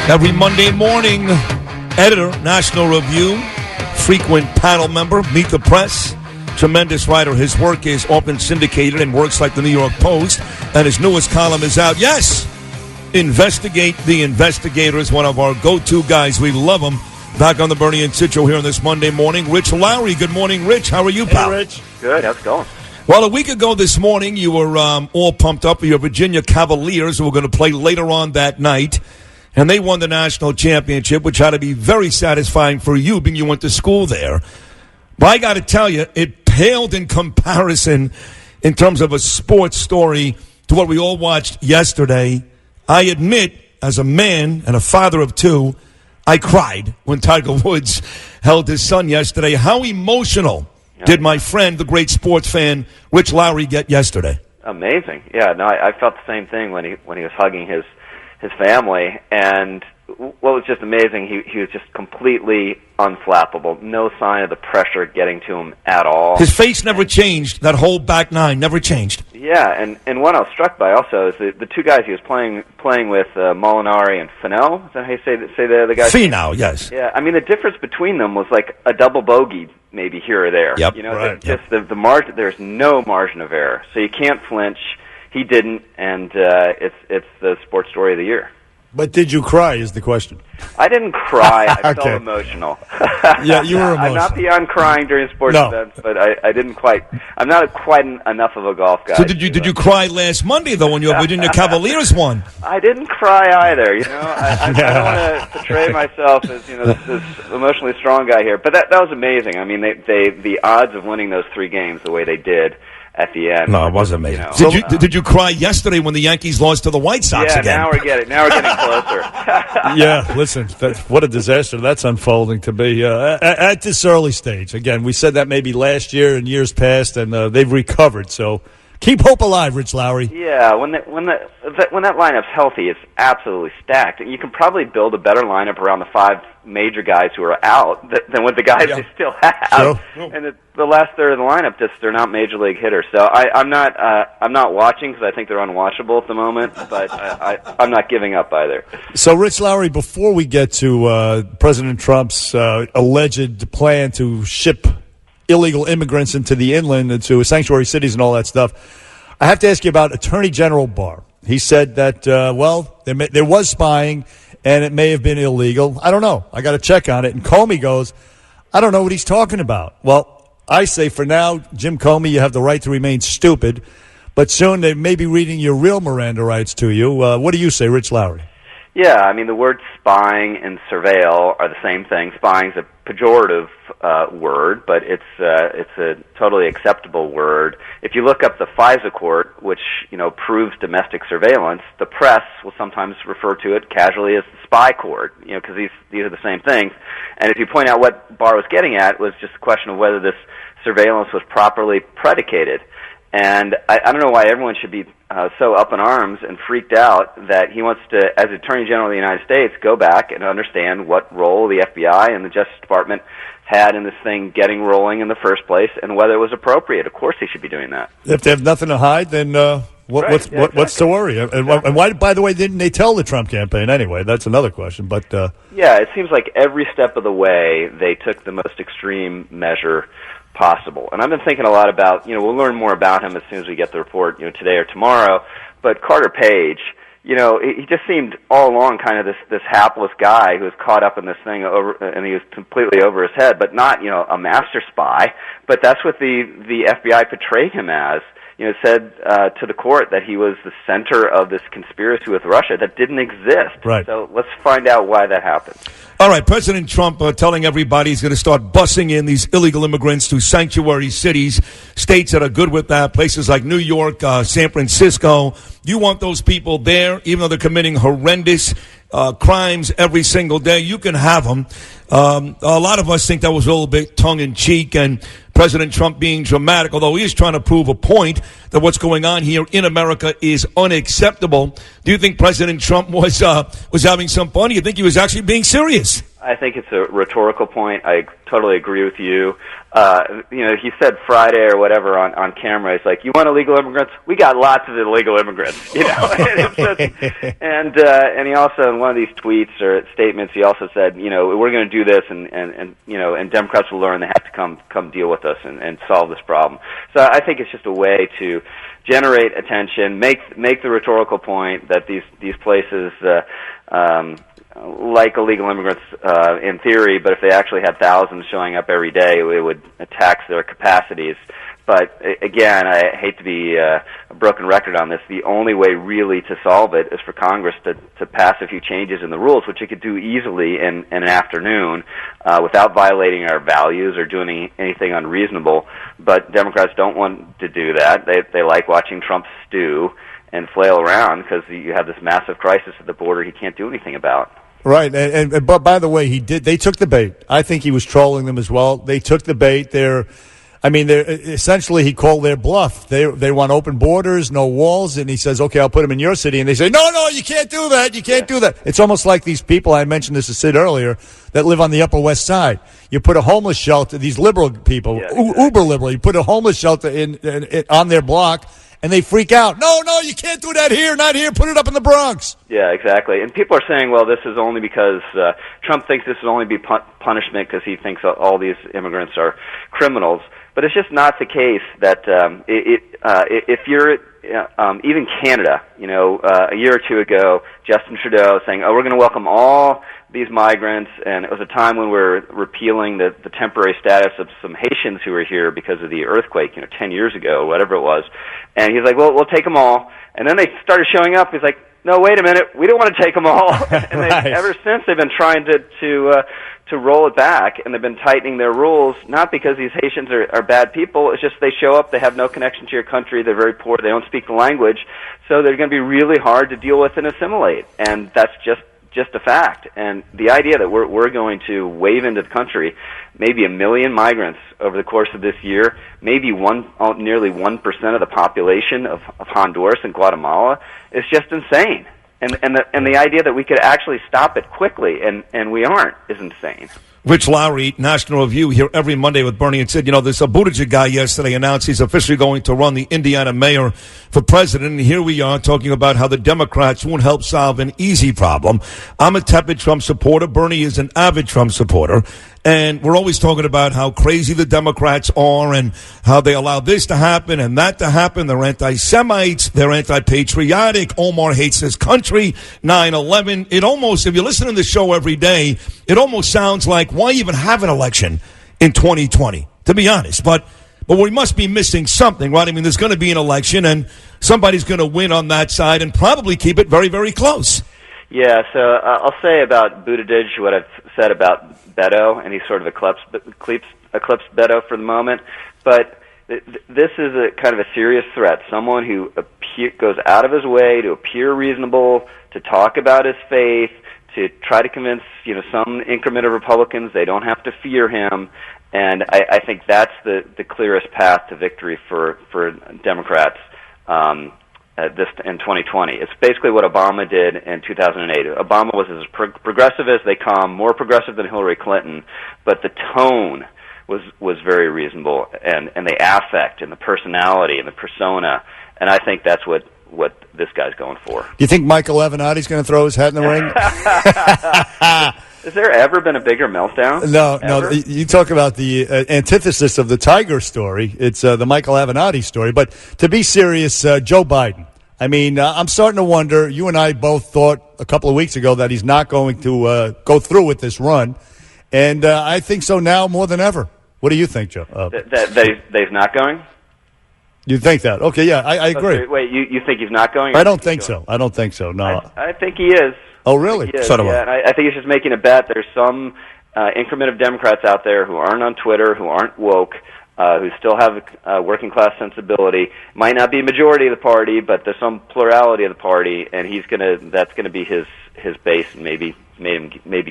Every Monday morning, editor, National Review, frequent panel member, Meet the Press, tremendous writer. His work is often syndicated and works like the New York Post, and his newest column is out. Yes, Investigate the Investigator is one of our go-to guys. We love him. Back on the Bernie and Citro here on this Monday morning. Rich Lowry. Good morning, Rich. How are you, pal? Hey, Rich. Good. How's it going? Well, a week ago this morning, you were all pumped up for your Virginia Cavaliers, who were going to play later on that night. And they won the national championship, which had to be very satisfying for you, being you went to school there. But I got to tell you, it paled in comparison in terms of a sports story to what we all watched yesterday. I admit, as a man and a father of two, I cried when Tiger Woods held his son yesterday. How emotional did my friend, the great sports fan, Rich Lowry, get yesterday? Amazing. Yeah, no, I felt the same thing when he was hugging his family, and what was just amazing, he was just completely unflappable. No sign of the pressure getting to him at all. His face never changed. That whole back nine never changed. Yeah, and what I was struck by also is the two guys he was playing with, Molinari and Finau. Is that how you say the guys? Finau, yes. Yeah, I mean the difference between them was like a double bogey, maybe here or there. Yep. You know, right. just the margin. There's no margin of error, so you can't flinch. He didn't, and it's the sports story of the year. But did you cry is the question. I didn't cry. I Okay. felt emotional. Yeah, you were emotional. I'm not beyond crying during sports No. events, but I didn't quite. I'm not quite enough of a golf guy. So did you cry last Monday, though, when your Virginia Cavaliers won? I didn't cry either. You know, I don't want to portray myself as this emotionally strong guy here, but that was amazing. I mean, the odds of winning those three games the way they did at the end. No, it was amazing. You know. Did you cry yesterday when the Yankees lost to the White Sox again? Now we're getting closer. Yeah, listen, what a disaster that's unfolding to be at this early stage. Again, we said that maybe last year and years past, and they've recovered. So keep hope alive, Rich Lowry. Yeah, when that lineup's healthy, it's absolutely stacked. And you can probably build a better lineup around the five major guys who are out than with the guys they still have. Sure. And the last third of the lineup, they're not major league hitters. So I'm not watching because I think they're unwatchable at the moment. But I'm not giving up either. So, Rich Lowry, before we get to President Trump's alleged plan to ship illegal immigrants into the inland, into sanctuary cities and all that stuff, I have to ask you about Attorney General Barr. He said that, there was spying, and it may have been illegal. I don't know. I got to check on it. And Comey goes, I don't know what he's talking about. Well, I say for now, Jim Comey, you have the right to remain stupid, but soon they may be reading your real Miranda rights to you. What do you say, Rich Lowry? Yeah, I mean, the words spying and surveil are the same thing. Spying's a pejorative word, but it's a totally acceptable word. If you look up the FISA court, which, proves domestic surveillance, the press will sometimes refer to it casually as the spy court, because these are the same things. And if you point out what Barr was getting at, was just a question of whether this surveillance was properly predicated. And I don't know why everyone should be so up in arms and freaked out that he wants to, as Attorney General of the United States, go back and understand what role the FBI and the Justice Department had in this thing getting rolling in the first place and whether it was appropriate. Of course he should be doing that. If they have nothing to hide, then what's to worry? And why, by the way, didn't they tell the Trump campaign anyway? That's another question. But yeah, it seems like every step of the way they took the most extreme measure possible. And I've been thinking a lot about, we'll learn more about him as soon as we get the report, today or tomorrow. But Carter Page, he just seemed all along kind of this hapless guy who was caught up in this thing and he was completely over his head, but not, a master spy. But that's what the FBI portrayed him as. Said to the court that he was the center of this conspiracy with Russia that didn't exist. Right. So let's find out why that happened. All right, President Trump telling everybody he's going to start busing in these illegal immigrants to sanctuary cities, states that are good with that, places like New York, San Francisco. You want those people there, even though they're committing horrendous crimes every single day. You can have them. A lot of us think that was a little bit tongue-in-cheek and President Trump being dramatic, although he is trying to prove a point that what's going on here in America is unacceptable. Do you think President Trump was having some fun? Do you think he was actually being serious? I think it's a rhetorical point. I totally agree with you. He said Friday or whatever on camera. He's like, "You want illegal immigrants? We got lots of illegal immigrants." And he also, in one of these tweets or statements, he also said, "We're going to do this, and Democrats will learn they have to come deal with us and solve this problem." So I think it's just a way to generate attention, make the rhetorical point that these places. Like illegal immigrants in theory, but if they actually had thousands showing up every day, it would tax their capacities. But again, I hate to be a broken record on this. The only way really to solve it is for Congress to pass a few changes in the rules, which it could do easily in an afternoon without violating our values or doing anything unreasonable. But Democrats don't want to do that. They like watching Trump stew and flail around because you have this massive crisis at the border he can't do anything about. Right, and but by the way, they took the bait. I think he was trolling them as well. They took the bait. They're essentially he called their bluff. They want open borders, no walls, and he says, "Okay, I'll put them in your city." And they say, "No, you can't do that. You can't do that." It's almost like these people, I mentioned this to Sid earlier, that live on the Upper West Side. You put a homeless shelter, these liberal people, uber liberal, you put a homeless shelter in on their block, and they freak out. No, you can't do that here, not here. Put it up in the Bronx. Yeah, exactly. And people are saying, well, this is only because Trump thinks this will only be punishment because he thinks all these immigrants are criminals. But it's just not the case that if you're even Canada, a year or two ago, Justin Trudeau saying, "Oh, we're going to welcome all these migrants," and it was a time when we were repealing the temporary status of some Haitians who were here because of the earthquake, 10 years ago, whatever it was. And he's like, "Well, we'll take them all." And then they started showing up. He's like, "No, wait a minute, we don't want to take them all." And ever since they've been trying to roll it back, and they've been tightening their rules, not because these Haitians are bad people. It's just they show up, they have no connection to your country, they're very poor, they don't speak the language, so they're going to be really hard to deal with and assimilate. And that's just a fact. And the idea that we're going to wave into the country maybe 1 million migrants over the course of this year, maybe nearly 1% of the population of Honduras and Guatemala, is just insane. And the idea that we could actually stop it quickly and we aren't is insane. Rich Lowry, National Review, here every Monday with Bernie and Sid. This Buttigieg guy yesterday announced he's officially going to run the Indiana mayor for president. And here we are talking about how the Democrats won't help solve an easy problem. I'm a tepid Trump supporter. Bernie is an avid Trump supporter. And we're always talking about how crazy the Democrats are and how they allow this to happen and that to happen. They're anti-Semites. They're anti-patriotic. Omar hates his country. 9/11. It almost, if you listen to the show every day, it almost sounds like, why even have an election in 2020, to be honest? But we must be missing something, right? I mean, there's going to be an election and somebody's going to win on that side and probably keep it very, very close. Yeah, so I'll say about Buttigieg what I've said about Beto, and he's sort of eclipsed Beto for the moment. But this is a kind of a serious threat. Someone who goes out of his way to appear reasonable, to talk about his faith, to try to convince some increment of Republicans they don't have to fear him. And I think that's the clearest path to victory for Democrats. This in 2020. It's basically what Obama did in 2008. Obama was as progressive as they come, more progressive than Hillary Clinton, but the tone was very reasonable, and the affect and the personality and the persona, and I think that's what this guy's going for. Do you think Michael Avenatti's going to throw his hat in the ring? Has there ever been a bigger meltdown? No. You talk about the antithesis of the Tiger story. It's the Michael Avenatti story. But to be serious, Joe Biden. I mean, I'm starting to wonder. You and I both thought a couple of weeks ago that he's not going to go through with this run. And I think so now more than ever. What do you think, Joe? That he's not going? You think that? Okay, yeah, I agree. Okay, wait, you think he's not going? I don't think so. I don't think so, no. I think he is. Oh, really? So do I. And I think he's just making a bet. There's some increment of Democrats out there who aren't on Twitter, who aren't woke, who still have working class sensibility. Might not be a majority of the party, but there's some plurality of the party, and that's gonna be his base, and maybe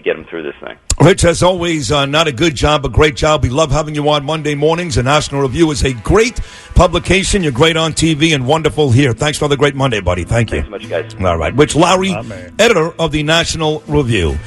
get him through this thing. Rich, as always, not a good job, a great job. We love having you on Monday mornings, and National Review is a great publication. You're great on TV and wonderful here. Thanks for the great Monday, buddy. Thank you. Thanks so much, guys. All right. Rich Lowry, editor of the National Review.